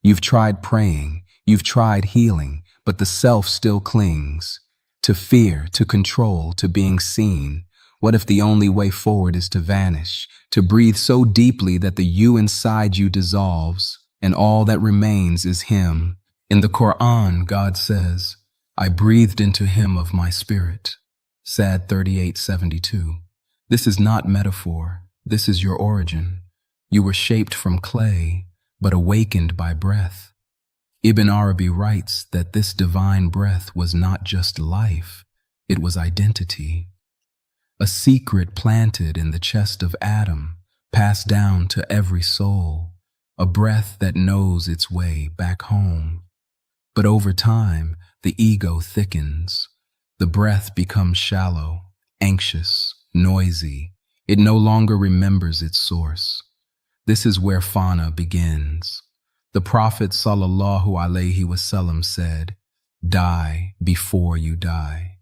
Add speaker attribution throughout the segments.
Speaker 1: You've tried praying, you've tried healing, but the self still clings to fear, to control, to being seen. What if the only way forward is to vanish, to breathe so deeply that the you inside you dissolves, and all that remains is Him? In the Quran, God says, I breathed into him of my spirit. Sad 38:72. This is not metaphor. This is your origin. You were shaped from clay, but awakened by breath. Ibn Arabi writes that this divine breath was not just life, it was identity. A secret planted in the chest of Adam, passed down to every soul, a breath that knows its way back home. But over time, the ego thickens. The breath becomes shallow, anxious, noisy. It no longer remembers its source. This is where Fana begins. The Prophet ﷺ said, "Die before you die."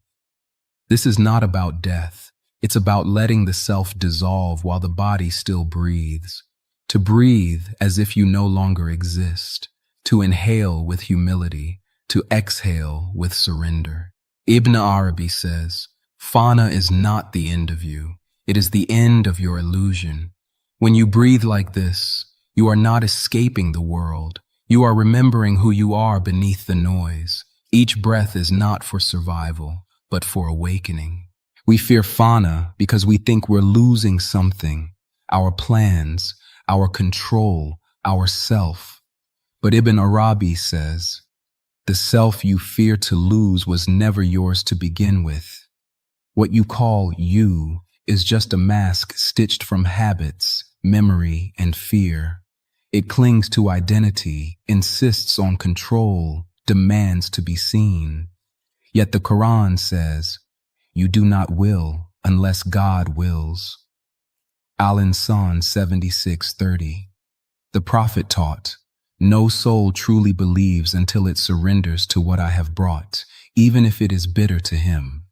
Speaker 1: This is not about death. It's about letting the self dissolve while the body still breathes. To breathe as if you no longer exist. To inhale with humility. To exhale with surrender. Ibn Arabi says, Fana is not the end of you. It is the end of your illusion. When you breathe like this, you are not escaping the world. You are remembering who you are beneath the noise. Each breath is not for survival, but for awakening. We fear Fana because we think we're losing something, our plans, our control, our self. But Ibn Arabi says, the self you fear to lose was never yours to begin with. What you call you is just a mask stitched from habits, memory, and fear. It clings to identity, insists on control, demands to be seen. Yet the Quran says, you do not will unless God wills. Al-Insan 76:30. The Prophet taught, no soul truly believes until it surrenders to what I have brought, even if it is bitter to him.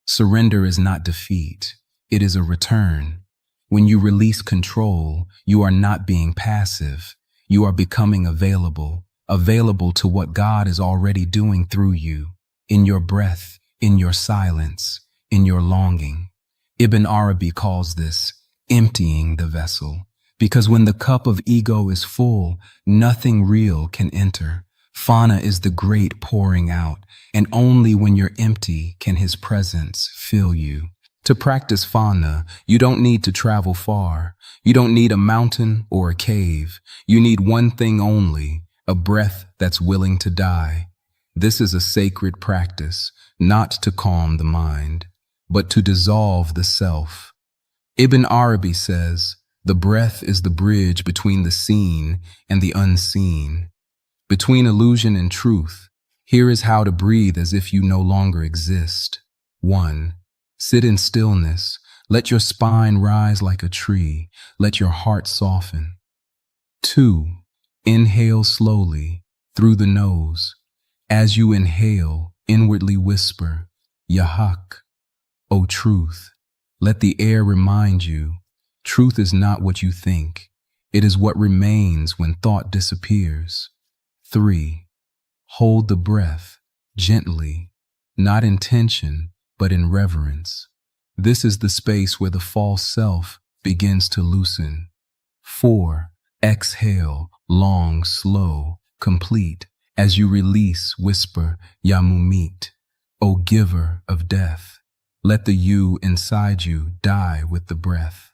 Speaker 1: Surrender is not defeat, it is a return. When you release control, you are not being passive. You are becoming available to what God is already doing through you, in your breath, in your silence, in your longing. Ibn Arabi calls this emptying the vessel, because when the cup of ego is full, nothing real can enter. Fana is the great pouring out, and only when you're empty can His presence fill you. To practice Fana, you don't need to travel far. You don't need a mountain or a cave. You need one thing only, a breath that's willing to die. This is a sacred practice, not to calm the mind, but to dissolve the self. Ibn Arabi says, the breath is the bridge between the seen and the unseen, between illusion and truth. Here is how to breathe as if you no longer exist. 1. Sit in stillness. Let your spine rise like a tree. Let your heart soften. 2. Inhale slowly through the nose. As you inhale, inwardly whisper, Ya Haq, O truth. Let the air remind you, truth is not what you think. It is what remains when thought disappears. 3. Hold the breath gently, not in tension, but in reverence. This is the space where the false self begins to loosen. 4. Exhale, long, slow, complete. As you release, whisper, Ya Mumit, O giver of death. Let the you inside you die with the breath.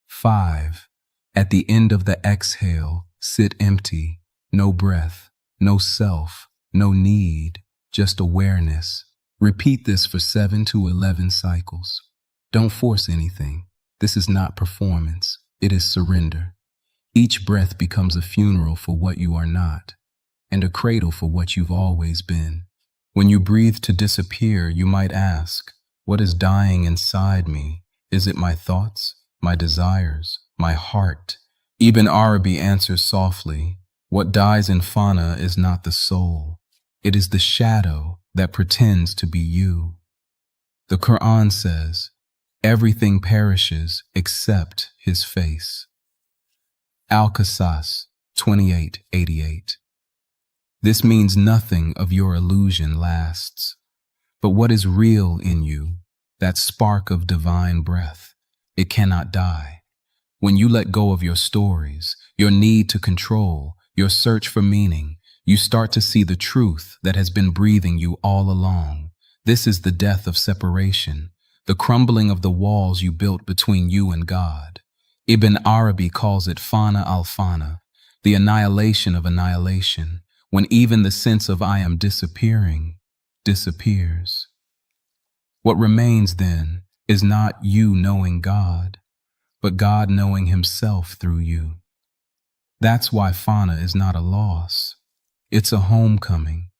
Speaker 1: 5. At the end of the exhale, sit empty. No breath, no self, no need, just awareness. Repeat this for 7 to 11 cycles. Don't force anything. This is not performance. It is surrender. Each breath becomes a funeral for what you are not, and a cradle for what you've always been. When you breathe to disappear, you might ask, what is dying inside me? Is it my thoughts, my desires, my heart? Ibn Arabi answers softly, what dies in Fana is not the soul. It is the shadow that pretends to be you. The Quran says, everything perishes except His face. Al-Qasas 28:88. This means nothing of your illusion lasts. But what is real in you, that spark of divine breath, it cannot die. When you let go of your stories, your need to control, your search for meaning, you start to see the truth that has been breathing you all along. This is the death of separation, the crumbling of the walls you built between you and God. Ibn Arabi calls it Fana al-Fana, the annihilation of annihilation, when even the sense of I am disappearing disappears. What remains then is not you knowing God, but God knowing himself through you. That's why Fana is not a loss. It's a homecoming,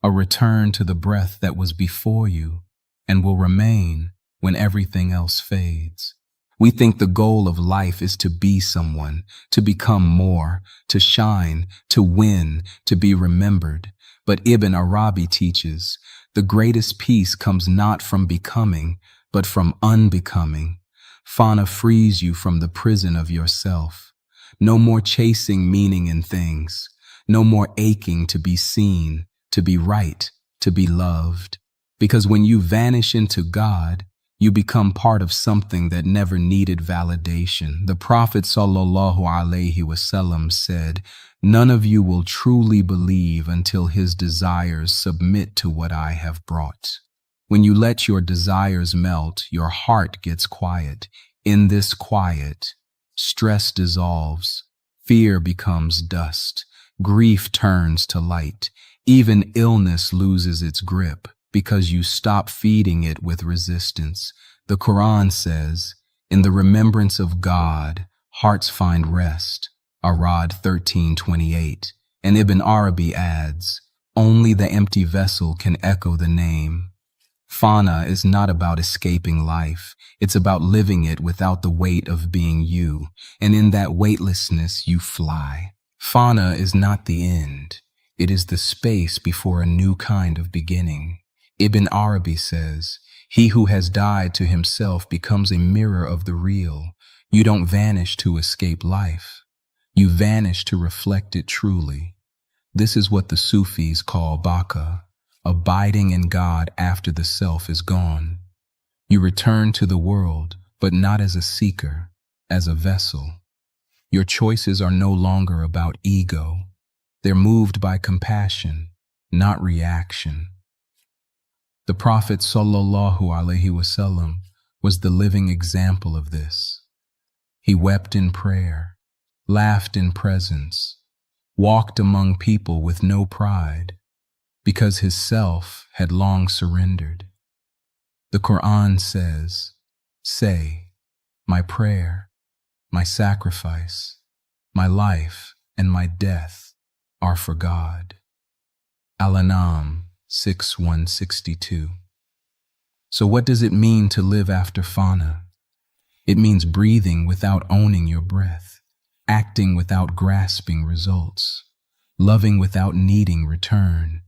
Speaker 1: a return to the breath that was before you and will remain when everything else fades. We think the goal of life is to be someone, to become more, to shine, to win, to be remembered. But Ibn Arabi teaches, the greatest peace comes not from becoming, but from unbecoming. Fana frees you from the prison of yourself. No more chasing meaning in things. No more aching to be seen, to be right, to be loved. Because when you vanish into God, you become part of something that never needed validation. The Prophet ﷺ said, "None of you will truly believe until his desires submit to what I have brought." When you let your desires melt, your heart gets quiet. In this quiet, stress dissolves, fear becomes dust, grief turns to light, even illness loses its grip, because you stop feeding it with resistance. The Quran says, in the remembrance of God, hearts find rest. Arad 13:28. And Ibn Arabi adds, only the empty vessel can echo the name. Fana is not about escaping life. It's about living it without the weight of being you. And in that weightlessness, you fly. Fana is not the end. It is the space before a new kind of beginning. Ibn Arabi says, he who has died to himself becomes a mirror of the real. You don't vanish to escape life. You vanish to reflect it truly. This is what the Sufis call baka, abiding in God after the self is gone. You return to the world, but not as a seeker, as a vessel. Your choices are no longer about ego. They're moved by compassion, not reaction. The Prophet ﷺ was the living example of this. He wept in prayer, laughed in presence, walked among people with no pride, because his self had long surrendered. The Quran says, say, my prayer, my sacrifice, my life, and my death are for God. Al-An'am 6:162. So what does it mean to live after Fana? It means breathing without owning your breath, acting without grasping results, loving without needing return,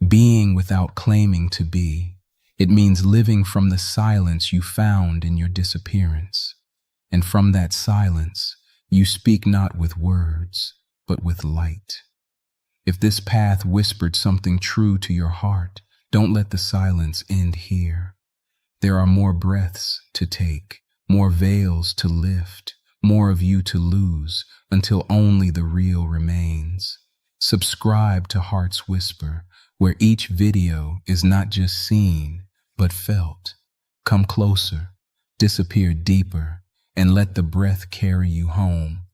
Speaker 1: being without claiming to be. It means living from the silence you found in your disappearance. And from that silence, you speak not with words, but with light. If this path whispered something true to your heart, don't let the silence end here. There are more breaths to take, more veils to lift, more of you to lose, until only the real remains. Subscribe to Heart's Whisper, where each video is not just seen, but felt. Come closer, disappear deeper, and let the breath carry you home.